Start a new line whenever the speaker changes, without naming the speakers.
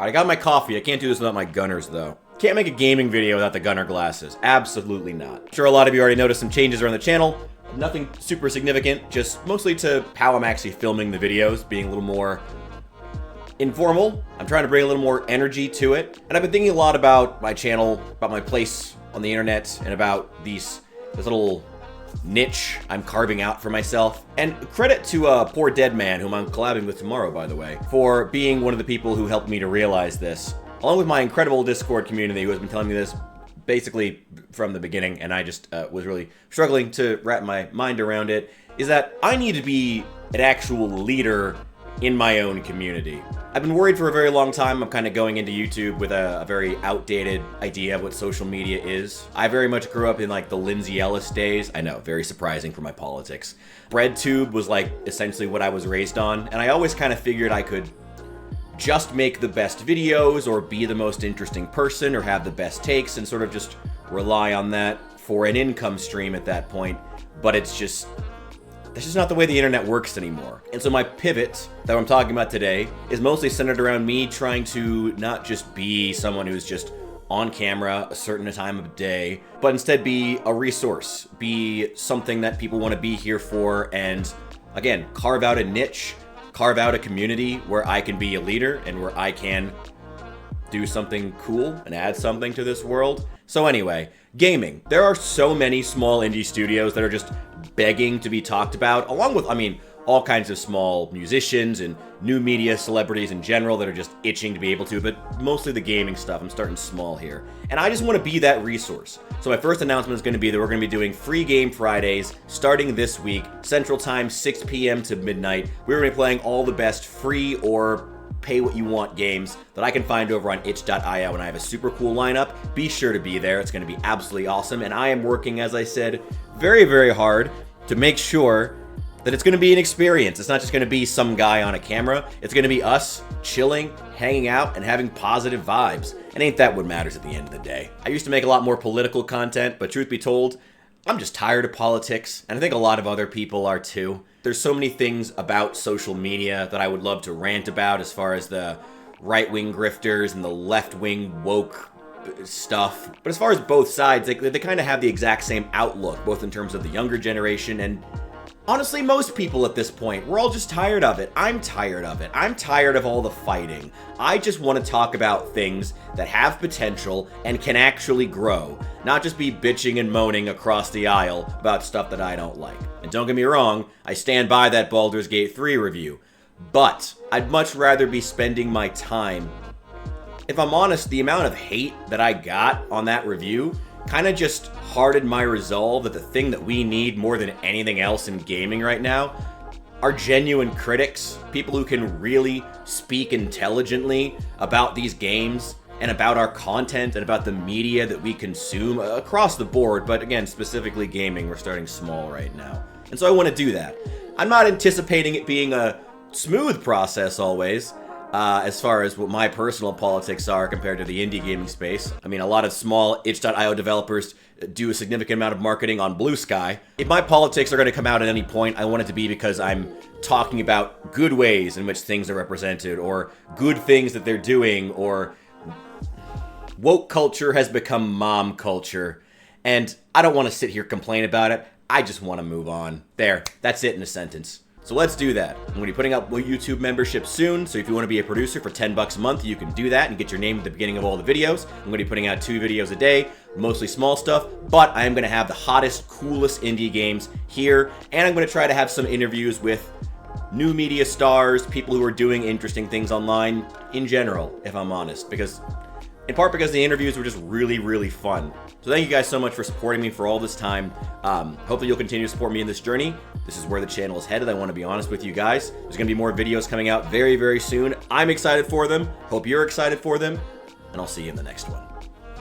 I got my coffee. I can't do this without my gunners, though. Can't make a gaming video without the gunner glasses. Absolutely not. I'm sure a lot of you already noticed some changes around the channel. Nothing super significant, just mostly to how I'm actually filming the videos, being a little more informal. I'm trying to bring a little more energy to it. And I've been thinking a lot about my channel, about my place on the internet, and about this little niche I'm carving out for myself. And credit to Poor Dead Man, whom I'm collabing with tomorrow, by the way, for being one of the people who helped me to realize this, along with my incredible Discord community who has been telling me this basically from the beginning, and I just was really struggling to wrap my mind around it, is that I need to be an actual leader in my own community. I've been worried for a very long time. I'm kind of going into YouTube with a very outdated idea of what social media is. I very much grew up in like the Lindsay Ellis days. I know, very surprising for my politics. BreadTube was like essentially what I was raised on, and I always kind of figured I could just make the best videos or be the most interesting person or have the best takes and sort of just rely on that for an income stream at that point. But that's just not the way the internet works anymore. And so my pivot that I'm talking about today is mostly centered around me trying to not just be someone who's just on camera a certain time of day, but instead be a resource, be something that people want to be here for, and again, carve out a niche, carve out a community where I can be a leader and where I can do something cool and add something to this world. So anyway, gaming. There are so many small indie studios that are just begging to be talked about, along with, all kinds of small musicians and new media celebrities in general that are just itching to be able to, but mostly the gaming stuff. I'm starting small here. And I just want to be that resource. So my first announcement is going to be that we're going to be doing free game Fridays starting this week, Central Time, 6 p.m. to midnight. We're going to be playing all the best free or pay what you want games that I can find over on itch.io, and I have a super cool lineup. Be sure to be there. It's going to be absolutely awesome. And I am working, as I said, very, very hard to make sure that it's going to be an experience. It's not just going to be some guy on a camera. It's going to be us chilling, hanging out, and having positive vibes. And ain't that what matters at the end of the day? I used to make a lot more political content, but truth be told, I'm just tired of politics, and I think a lot of other people are too. There's so many things about social media that I would love to rant about, as far as the right-wing grifters and the left-wing woke stuff. But as far as both sides, they kind of have the exact same outlook, both in terms of the younger generation and honestly, most people at this point. We're all just tired of it. I'm tired of it. I'm tired of all the fighting. I just want to talk about things that have potential and can actually grow, not just be bitching and moaning across the aisle about stuff that I don't like. And don't get me wrong, I stand by that Baldur's Gate 3 review, but I'd much rather be spending my time. If I'm honest, the amount of hate that I got on that review kind of just hardened my resolve that the thing that we need more than anything else in gaming right now are genuine critics, people who can really speak intelligently about these games and about our content and about the media that we consume across the board. But again, specifically gaming, we're starting small right now. And so I want to do that. I'm not anticipating it being a smooth process always, as far as what my personal politics are compared to the indie gaming space. A lot of small itch.io developers do a significant amount of marketing on Blue Sky. If my politics are going to come out at any point, I want it to be because I'm talking about good ways in which things are represented, or good things that they're doing, or woke culture has become mom culture. And I don't want to sit here complain about it. I just want to move on. There, that's it in a sentence. So let's do that. I'm going to be putting up YouTube membership soon, so if you want to be a producer for $10 a month, you can do that and get your name at the beginning of all the videos. I'm going to be putting out 2 videos a day, mostly small stuff, but I am going to have the hottest, coolest indie games here, and I'm going to try to have some interviews with new media stars, people who are doing interesting things online in general, if I'm honest, in part because the interviews were just really, really fun. So thank you guys so much for supporting me for all this time. Hopefully you'll continue to support me in this journey. This is where the channel is headed. I want to be honest with you guys. There's going to be more videos coming out very, very soon. I'm excited for them. Hope you're excited for them. And I'll see you in the next one.